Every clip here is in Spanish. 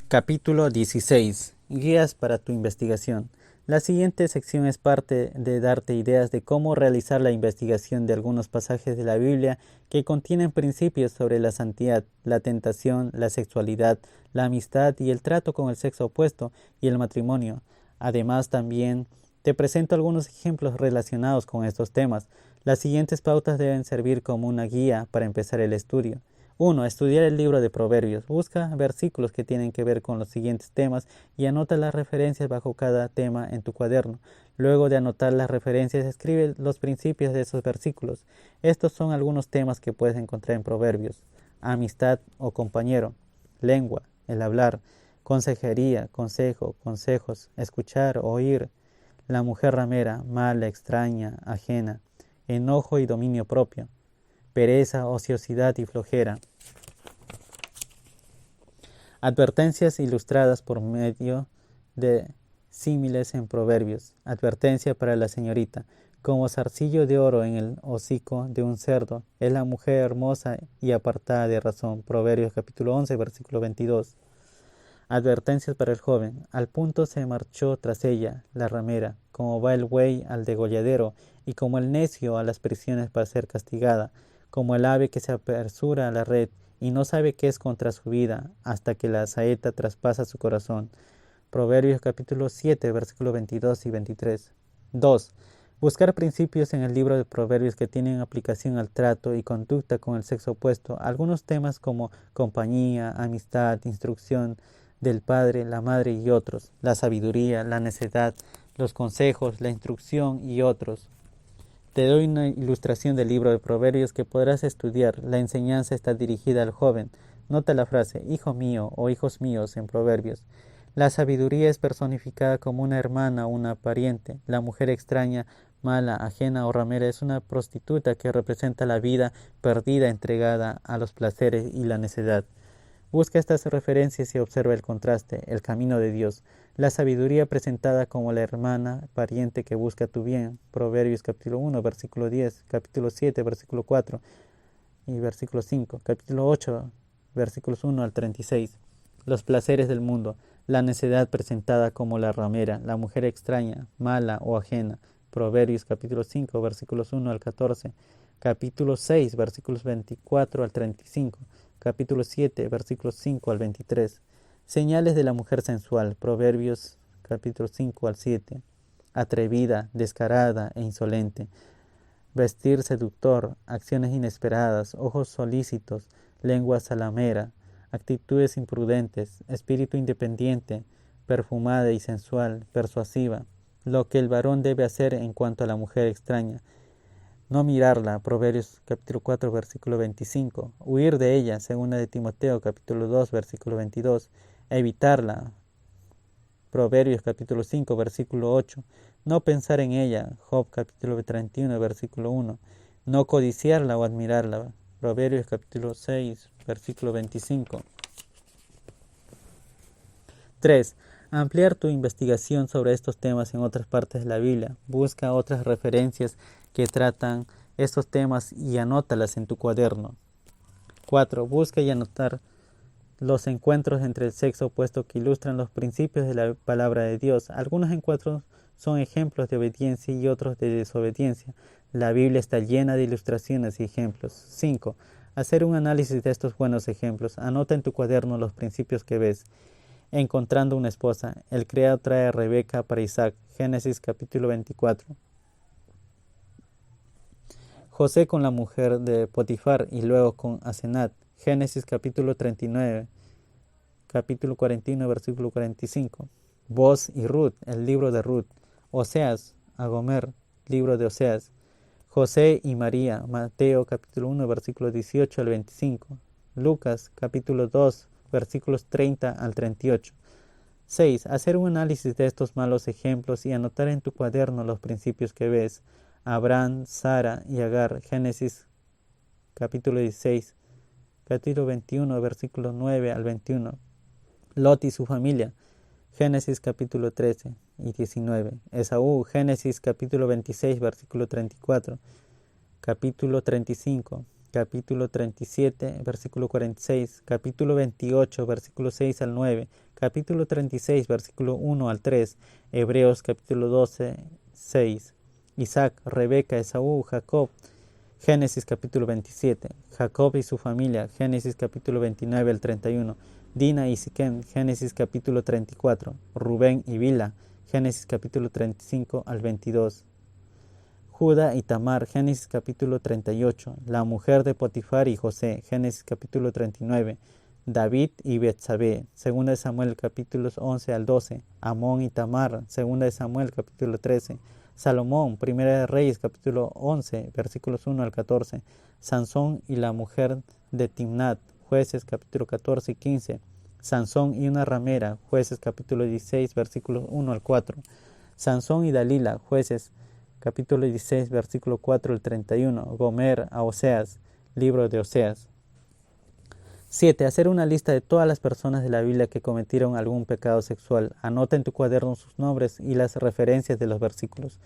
Capítulo 16. Guías para tu investigación. La siguiente sección es parte de darte ideas de cómo realizar la investigación de algunos pasajes de la Biblia que contienen principios sobre la santidad, la tentación, la sexualidad, la amistad y el trato con el sexo opuesto y el matrimonio. Además, también te presento algunos ejemplos relacionados con estos temas. Las siguientes pautas deben servir como una guía para empezar el estudio. 1. Estudiar el libro de Proverbios. Busca versículos que tienen que ver con los siguientes temas y anota las referencias bajo cada tema en tu cuaderno. Luego de anotar las referencias, escribe los principios de esos versículos. Estos son algunos temas que puedes encontrar en Proverbios. Amistad o compañero. Lengua, el hablar. Consejería, consejo, consejos. Escuchar, oír. La mujer ramera, mala, extraña, ajena. Enojo y dominio propio. Pereza, ociosidad y flojera. Advertencias ilustradas por medio de símiles en Proverbios. Advertencia para la señorita. Como zarcillo de oro en el hocico de un cerdo, es la mujer hermosa y apartada de razón. Proverbios capítulo 11, versículo 22. Advertencias para el joven. Al punto se marchó tras ella, la ramera, como va el buey al degolladero, y como el necio a las prisiones para ser castigada, como el ave que se apresura a la red, y no sabe qué es contra su vida, hasta que la saeta traspasa su corazón. Proverbios capítulo 7, versículos 22 y 23. 2. Buscar principios en el libro de Proverbios que tienen aplicación al trato y conducta con el sexo opuesto. Algunos temas como compañía, amistad, instrucción del padre, la madre y otros. La sabiduría, la necedad, los consejos, la instrucción y otros. Te doy una ilustración del libro de Proverbios que podrás estudiar. La enseñanza está dirigida al joven. Nota la frase, hijo mío o hijos míos en Proverbios. La sabiduría es personificada como una hermana o una pariente. La mujer extraña, mala, ajena o ramera es una prostituta que representa la vida perdida entregada a los placeres y la necedad. Busca estas referencias y observa el contraste, el camino de Dios. La sabiduría presentada como la hermana pariente que busca tu bien. Proverbios capítulo 1, versículo 10, capítulo 7, versículo 4 y versículo 5, capítulo 8, versículos 1 al 36. Los placeres del mundo. La necedad presentada como la ramera, la mujer extraña, mala o ajena. Proverbios capítulo 5, versículos 1 al 14, capítulo 6, versículos 24 al 35, capítulo 7, versículos 5 al 23. Señales de la mujer sensual. Proverbios capítulo 5 al 7. Atrevida, descarada e insolente. Vestir seductor, acciones inesperadas, ojos solícitos, lengua salamera, actitudes imprudentes, espíritu independiente, perfumada y sensual, persuasiva. Lo que el varón debe hacer en cuanto a la mujer extraña. No mirarla, Proverbios capítulo 4, versículo 25. Huir de ella, segunda de Timoteo capítulo 2, versículo 22. Evitarla, Proverbios capítulo 5, versículo 8. No pensar en ella, Job capítulo 31, versículo 1. No codiciarla o admirarla, Proverbios capítulo 6, versículo 25. 3. Ampliar tu investigación sobre estos temas en otras partes de la Biblia. Busca otras referencias que tratan estos temas y anótalas en tu cuaderno. 4. Busca y anotar los encuentros entre el sexo opuesto que ilustran los principios de la palabra de Dios. Algunos encuentros son ejemplos de obediencia y otros de desobediencia. La Biblia está llena de ilustraciones y ejemplos. 5. Hacer un análisis de estos buenos ejemplos. Anota en tu cuaderno los principios que ves. Encontrando una esposa. El criado trae a Rebeca para Isaac. Génesis capítulo 24. José con la mujer de Potifar y luego con Asenat. Génesis capítulo 39. Capítulo 41, versículo 45. Boaz y Ruth, el libro de Ruth. Oseas, a Gomer, libro de Oseas. José y María, Mateo capítulo 1, versículo 18 al 25. Lucas capítulo 2, versículos 30 al 38. 6. Hacer un análisis de estos malos ejemplos y anotar en tu cuaderno los principios que ves. Abraham, Sara y Agar, Génesis capítulo 16, capítulo 21, versículo 9 al 21. Lot y su familia, Génesis capítulo 13 y 19. Esaú, Génesis capítulo 26, versículo 34. Capítulo 35, capítulo 37, versículo 46. Capítulo 28, versículo 6 al 9. capítulo 36, versículo 1 al 3, Hebreos capítulo 12, 6, Isaac, Rebeca, Esaú, Jacob, Génesis capítulo 27, Jacob y su familia, Génesis capítulo 29 al 31, Dina y Siquem, Génesis capítulo 34, Rubén y Bila, Génesis capítulo 35 al 22, Judá y Tamar, Génesis capítulo 38, la mujer de Potifar y José, Génesis capítulo 39, David y Betsabé, 2 Samuel capítulos 11 al 12, Amón y Tamar, 2 Samuel capítulo 13, Salomón, 1 Reyes capítulo 11, versículos 1 al 14, Sansón y la mujer de Timnat, Jueces capítulo 14 y 15, Sansón y una ramera, Jueces capítulo 16, versículos 1 al 4, Sansón y Dalila, Jueces capítulo 16, versículo 4 al 31, Gomer a Oseas, libro de Oseas. 7. Hacer una lista de todas las personas de la Biblia que cometieron algún pecado sexual. Anota en tu cuaderno sus nombres y las referencias de los versículos.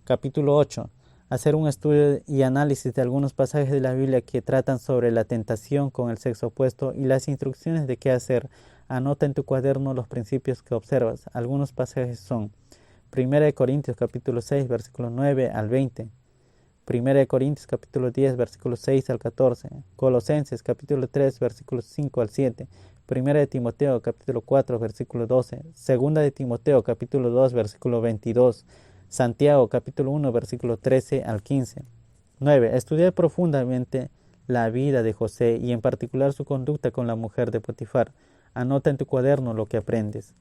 Capítulo 8. Hacer un estudio y análisis de algunos pasajes de la Biblia que tratan sobre la tentación con el sexo opuesto y las instrucciones de qué hacer. Anota en tu cuaderno los principios que observas. Algunos pasajes son 1 Corintios capítulo 6, versículo 9 al 20. 1 Corintios capítulo 10, versículos 6 al 14. Colosenses capítulo 3, versículos 5 al 7. 1 Timoteo capítulo 4, versículo 12. 2 Timoteo capítulo 2, versículo 22. Santiago capítulo 1, versículo 13 al 15. 9. Estudiar profundamente la vida de José y en particular su conducta con la mujer de Potifar. Anota en tu cuaderno lo que aprendes.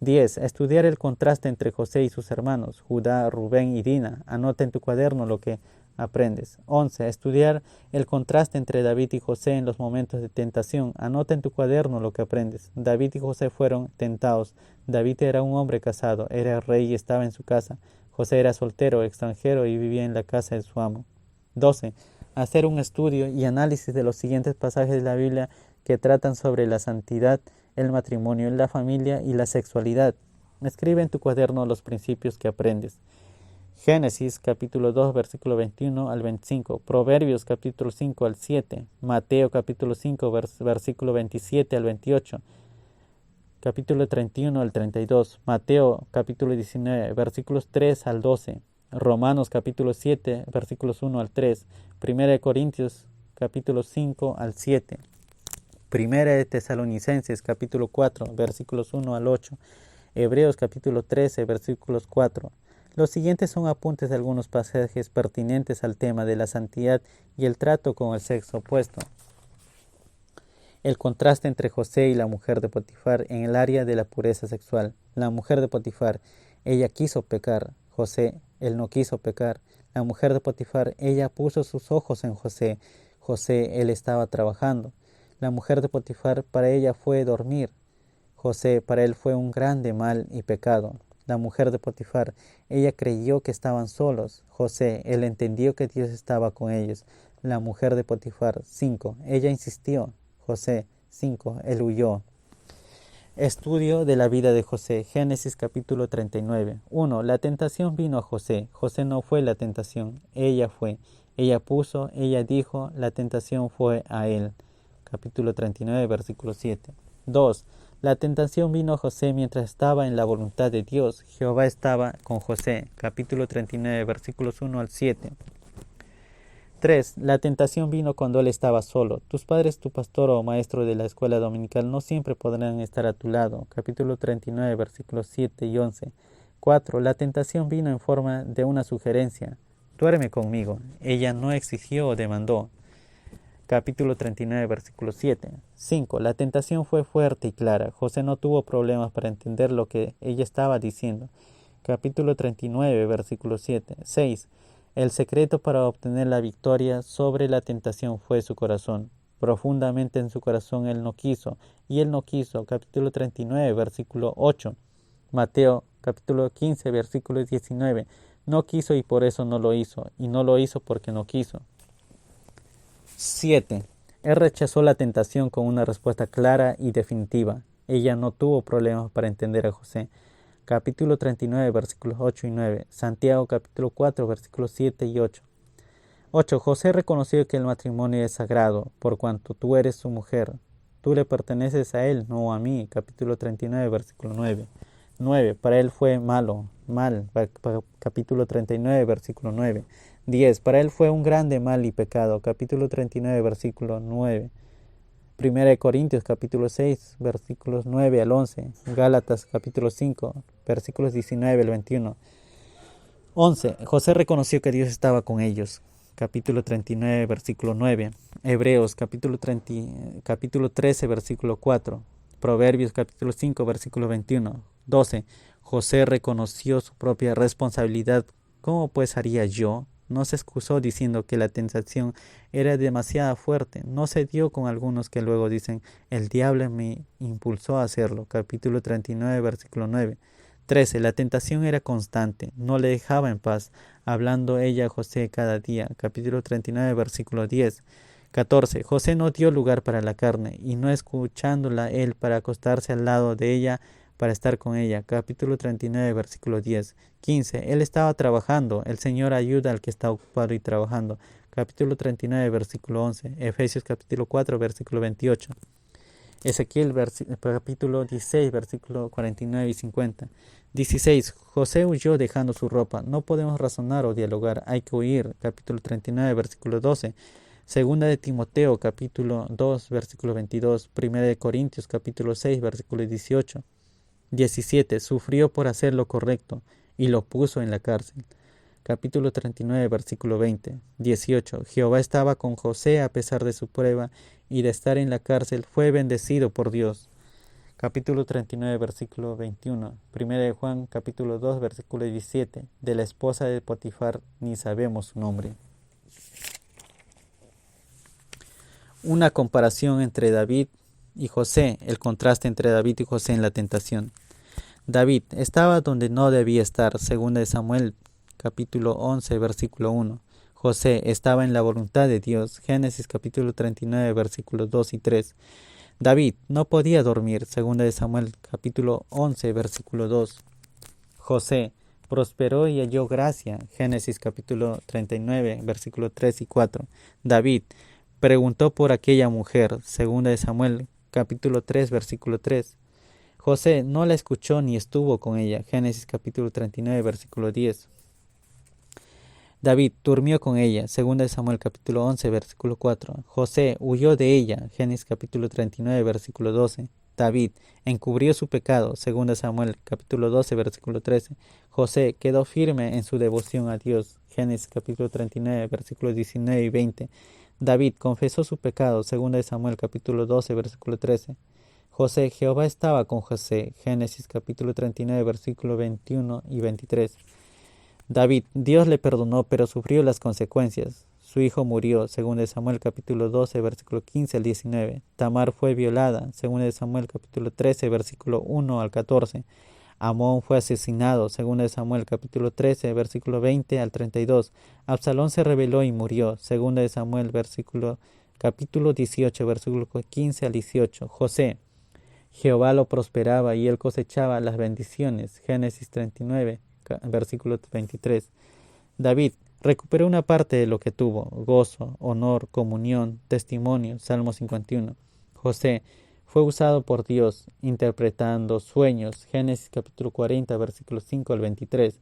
10. Estudiar el contraste entre José y sus hermanos, Judá, Rubén y Dina. Anota en tu cuaderno lo que aprendes. 11. Estudiar el contraste entre David y José en los momentos de tentación. Anota en tu cuaderno lo que aprendes. David y José fueron tentados. David era un hombre casado, era rey y estaba en su casa. José era soltero, extranjero y vivía en la casa de su amo. 12. Hacer un estudio y análisis de los siguientes pasajes de la Biblia que tratan sobre la santidad, el matrimonio, la familia y la sexualidad. Escribe en tu cuaderno los principios que aprendes. Génesis capítulo 2, versículo 21 al 25. Proverbios capítulo 5 al 7. Mateo capítulo 5, versículo 27 al 28. Capítulo 31 al 32. Mateo capítulo 19, versículos 3 al 12. Romanos capítulo 7, versículos 1 al 3. 1 Corintios capítulo 5 al 7. Primera de Tesalonicenses capítulo 4, versículos 1 al 8. Hebreos capítulo 13, versículos 4. Los siguientes son apuntes de algunos pasajes pertinentes al tema de la santidad y el trato con el sexo opuesto. El contraste entre José y la mujer de Potifar en el área de la pureza sexual. La mujer de Potifar, ella quiso pecar. José, él no quiso pecar. La mujer de Potifar, ella puso sus ojos en José. José, él estaba trabajando. La mujer de Potifar, para ella fue dormir. José, para él fue un grande mal y pecado. La mujer de Potifar, ella creyó que estaban solos. José, él entendió que Dios estaba con ellos. La mujer de Potifar, 5. Ella insistió. José, 5. Él huyó. Estudio de la vida de José. Génesis capítulo 39. 1. La tentación vino a José. José no fue la tentación. Ella fue. Ella puso, ella dijo, la tentación fue a él. Capítulo 39, versículo 7. 2. La tentación vino a José mientras estaba en la voluntad de Dios. Jehová estaba con José. Capítulo 39, versículos 1 al 7. 3. La tentación vino cuando él estaba solo. Tus padres, tu pastor o maestro de la escuela dominical no siempre podrán estar a tu lado. Capítulo 39, versículos 7 y 11. 4. La tentación vino en forma de una sugerencia. Duerme conmigo. Ella no exigió o demandó. Capítulo 39, versículo 7. 5. La tentación fue fuerte y clara. José no tuvo problemas para entender lo que ella estaba diciendo. Capítulo 39, versículo 7. 6. El secreto para obtener la victoria sobre la tentación fue su corazón. Profundamente en su corazón él no quiso, y él no quiso. Capítulo 39, versículo 8. Mateo, capítulo 15, versículo 19. No quiso y por eso no lo hizo, y no lo hizo porque no quiso. 7. Él rechazó la tentación con una respuesta clara y definitiva. Ella no tuvo problemas para entender a José. Capítulo 39, versículos 8 y 9. Santiago, capítulo 4, versículos 7 y 8. 8. José reconoció que el matrimonio es sagrado, por cuanto tú eres su mujer. tú le perteneces a él, no a mí. Capítulo 39, versículo 9. 9. Para él fue mal. Capítulo 39, versículo 9. 10. Para él fue un grande mal y pecado. Capítulo 39, versículo 9. Primera de Corintios, capítulo 6, versículos 9 al 11. Gálatas, capítulo 5, versículos 19 al 21. 11. José reconoció que Dios estaba con ellos. Capítulo 39, versículo 9. Hebreos, capítulo 13, versículo 4. Proverbios, capítulo 5, versículo 21. 12. José reconoció su propia responsabilidad. ¿Cómo pues haría yo? No se excusó diciendo que la tentación era demasiado fuerte. No se dio con algunos que luego dicen, el diablo me impulsó a hacerlo. Capítulo 39, versículo 9. 13. La tentación era constante, no le dejaba en paz, hablando ella a José cada día. Capítulo 39, versículo 10. 14. José no dio lugar para la carne, y no escuchándola él para acostarse al lado de ella, para estar con ella. Capítulo 39, versículo 10. 15. Él estaba trabajando, el Señor ayuda al que está ocupado y trabajando. Capítulo 39, versículo 11. Efesios capítulo 4, versículo 28. Ezequiel capítulo 16, versículo 49 y 50. 16. José huyó dejando su ropa. No podemos razonar o dialogar, hay que huir. Capítulo 39, versículo 12. Segunda de Timoteo, capítulo 2, versículo 22. Primera de Corintios, capítulo 6, versículo 18. 17. Sufrió por hacer lo correcto y lo puso en la cárcel. Capítulo 39, versículo 20. 18. Jehová estaba con José a pesar de su prueba y de estar en la cárcel, fue bendecido por Dios. Capítulo 39, versículo 21. Primera de Juan, capítulo 2, versículo 17. De la esposa de Potifar ni sabemos su nombre. Una comparación entre David y José, el contraste entre David y José en la tentación. David estaba donde no debía estar, segunda de Samuel, capítulo 11, versículo 1. José estaba en la voluntad de Dios, Génesis capítulo 39, versículos 2 y 3. David no podía dormir, segunda de Samuel, capítulo 11, versículo 2. José prosperó y halló gracia, Génesis capítulo 39, versículo 3 y 4. David preguntó por aquella mujer, segunda de Samuel, capítulo 3, versículo 3. José no la escuchó ni estuvo con ella, Génesis capítulo 39, versículo 10. David durmió con ella, segunda de Samuel capítulo 11, versículo 4. José huyó de ella, Génesis capítulo 39, versículo 12. David encubrió su pecado, segunda de Samuel capítulo 12, versículo 13. José quedó firme en su devoción a Dios, Génesis capítulo 39, versículos 19 y 20. David confesó su pecado, segunda de Samuel capítulo 12, versículo 13. José, Jehová estaba con José, Génesis capítulo 39, versículo 21 y 23. David, Dios le perdonó, pero sufrió las consecuencias. Su hijo murió, según de Samuel capítulo 12, versículo 15 al 19. Tamar fue violada, según de Samuel capítulo 13, versículo 1 al 14. Amón fue asesinado, según de Samuel capítulo 13, versículo 20 al 32. Absalón se rebeló y murió, según de Samuel capítulo 18, versículo 15 al 18. José, Jehová lo prosperaba y él cosechaba las bendiciones. Génesis 39, versículo 23. David recuperó una parte de lo que tuvo: gozo, honor, comunión, testimonio. Salmo 51. José fue usado por Dios interpretando sueños. Génesis capítulo 40, versículo 5 al 23.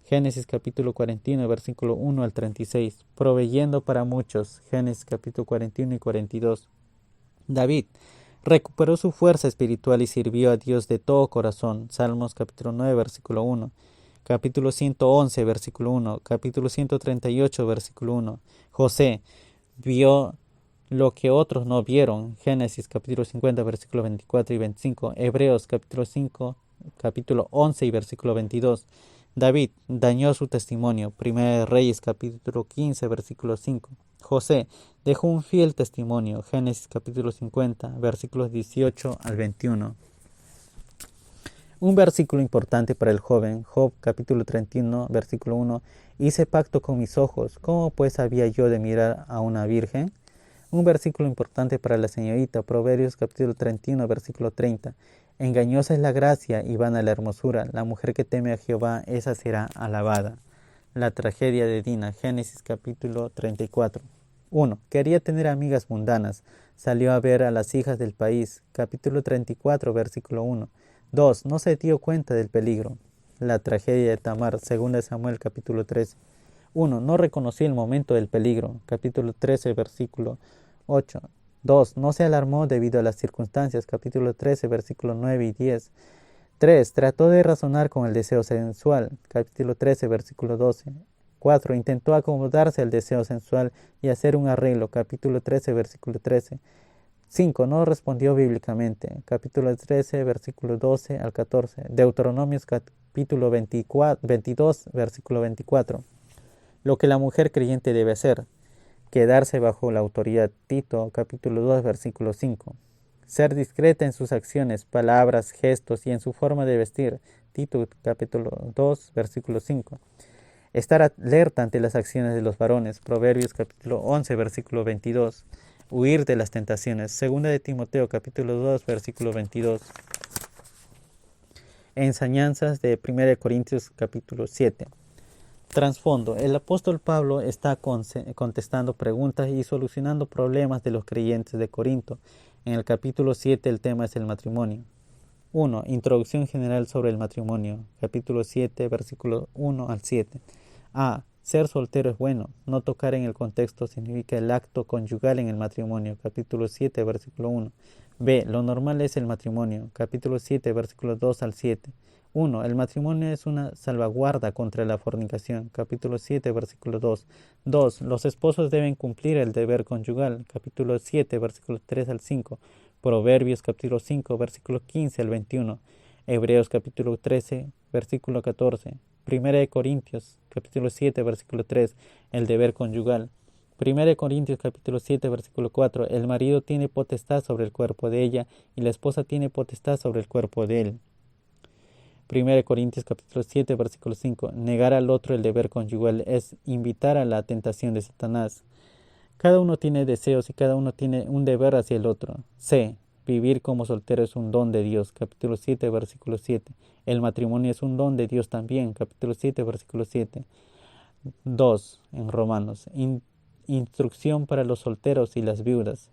Génesis capítulo 41, versículo 1 al 36. Proveyendo para muchos. Génesis capítulo 41 y 42. David recuperó su fuerza espiritual y sirvió a Dios de todo corazón. Salmos capítulo 9, versículo 1. Capítulo 111, versículo 1. Capítulo 138, versículo 1. José vio lo que otros no vieron. Génesis capítulo 50, versículo 24 y 25. Hebreos capítulo 5, capítulo 11 y versículo 22. David dañó su testimonio. Primera de Reyes capítulo 15, versículo 5. José dejó un fiel testimonio. Génesis capítulo 50, versículos 18 al 21. Un versículo importante para el joven. Job capítulo 31, versículo 1. Hice pacto con mis ojos. ¿Cómo pues había yo de mirar a una virgen? Un versículo importante para la señorita. Proverbios capítulo 31, versículo 30. Engañosa es la gracia y vana la hermosura. La mujer que teme a Jehová, esa será alabada. La tragedia de Dina. Génesis capítulo 34. 1. Quería tener amigas mundanas. Salió a ver a las hijas del país. Capítulo 34, versículo 1. 2. No se dio cuenta del peligro. La tragedia de Tamar, 2 Samuel, capítulo 13. 1. No reconoció el momento del peligro. Capítulo 13, versículo 8. 2. No se alarmó debido a las circunstancias. Capítulo 13, versículo 9 y 10. 3. Trató de razonar con el deseo sensual. Capítulo 13, versículo 12. 4. Intentó acomodarse al deseo sensual y hacer un arreglo. Capítulo 13, versículo 13. 5. No respondió bíblicamente. Capítulo 13, versículo 12 al 14. Deuteronomios capítulo 22, versículo 24. Lo que la mujer creyente debe hacer. Quedarse bajo la autoridad. Tito capítulo 2, versículo 5. Ser discreta en sus acciones, palabras, gestos y en su forma de vestir. Tito capítulo 2, versículo 5. Estar alerta ante las acciones de los varones. Proverbios capítulo 11, versículo 22. Huir de las tentaciones. 2 de Timoteo capítulo 2, versículo 22. Enseñanzas de 1 Corintios capítulo 7. Trasfondo. El apóstol Pablo está contestando preguntas y solucionando problemas de los creyentes de Corinto. En el capítulo 7 el tema es el matrimonio. 1. Introducción general sobre el matrimonio. Capítulo 7, versículo 1 al 7. A. Ser soltero es bueno. No tocar en el contexto significa el acto conyugal en el matrimonio. Capítulo 7, versículo 1. B. Lo normal es el matrimonio. Capítulo 7, versículos 2 al 7. 1. El matrimonio es una salvaguarda contra la fornicación. Capítulo 7, versículo 2. 2. Los esposos deben cumplir el deber conyugal. Capítulo 7, versículos 3 al 5. Proverbios capítulo 5, versículo 15 al 21. Hebreos capítulo 13, versículo 14. Primera de Corintios capítulo 7, versículo 3. El deber conyugal. Primera de Corintios capítulo 7, versículo 4. El marido tiene potestad sobre el cuerpo de ella y la esposa tiene potestad sobre el cuerpo de él. 1 Corintios capítulo 7, versículo 5. Negar al otro el deber conyugal es invitar a la tentación de Satanás. Cada uno tiene deseos y cada uno tiene un deber hacia el otro. C. Vivir como soltero es un don de Dios. Capítulo 7, versículo 7. El matrimonio es un don de Dios también. Capítulo 7, versículo 7. 2. En Romanos. Instrucción para los solteros y las viudas.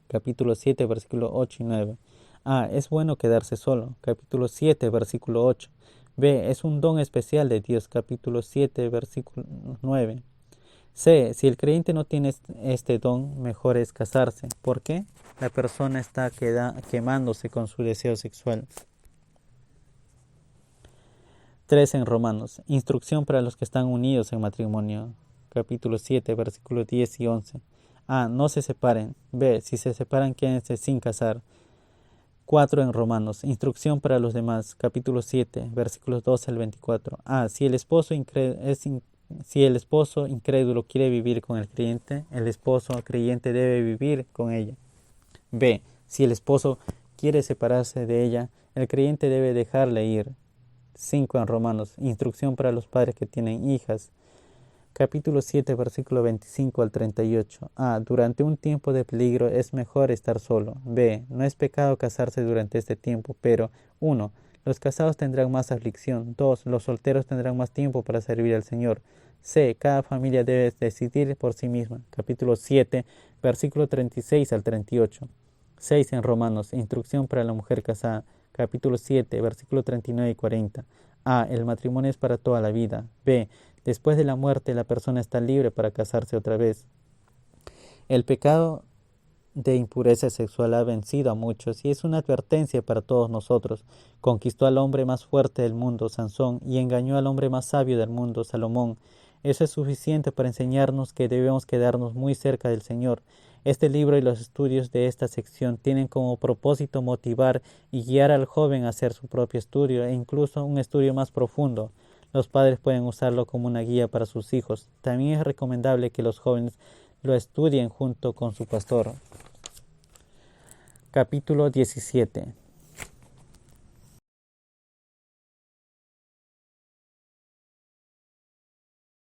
Capítulo 7, versículo 8 y 9. A. Es bueno quedarse solo. Capítulo 7, versículo 8. B. Es un don especial de Dios. Capítulo 7, versículo 9. C. Si el creyente no tiene este don, mejor es casarse. ¿Por qué? La persona está quemándose con su deseo sexual. 3. En Romanos. Instrucción para los que están unidos en matrimonio. Capítulo 7, versículos 10 y 11. A. No se separen. B. Si se separan, quédense sin casar. 4. En Romanos. Instrucción para los demás. Capítulo 7, versículos 12 al 24. A. Si el esposo incrédulo quiere vivir con el creyente, el esposo creyente debe vivir con ella. B. Si el esposo quiere separarse de ella, el creyente debe dejarle ir. 5. En Romanos. Instrucción para los padres que tienen hijas. Capítulo 7, versículo 25 al 38. A. Durante un tiempo de peligro es mejor estar solo. B. No es pecado casarse durante este tiempo, pero 1. Los casados tendrán más aflicción. 2. Los solteros tendrán más tiempo para servir al Señor. C. Cada familia debe decidir por sí misma. Capítulo 7, versículo 36 al 38. 6. En Romanos. Instrucción para la mujer casada. Capítulo 7, versículo 39 y 40. A. El matrimonio es para toda la vida. B. Después de la muerte, la persona está libre para casarse otra vez. El pecado de impureza sexual ha vencido a muchos y es una advertencia para todos nosotros. Conquistó al hombre más fuerte del mundo, Sansón, y engañó al hombre más sabio del mundo, Salomón. Eso es suficiente para enseñarnos que debemos quedarnos muy cerca del Señor. Este libro y los estudios de esta sección tienen como propósito motivar y guiar al joven a hacer su propio estudio e incluso un estudio más profundo. Los padres pueden usarlo como una guía para sus hijos. También es recomendable que los jóvenes lo estudien junto con su pastor. Capítulo 17.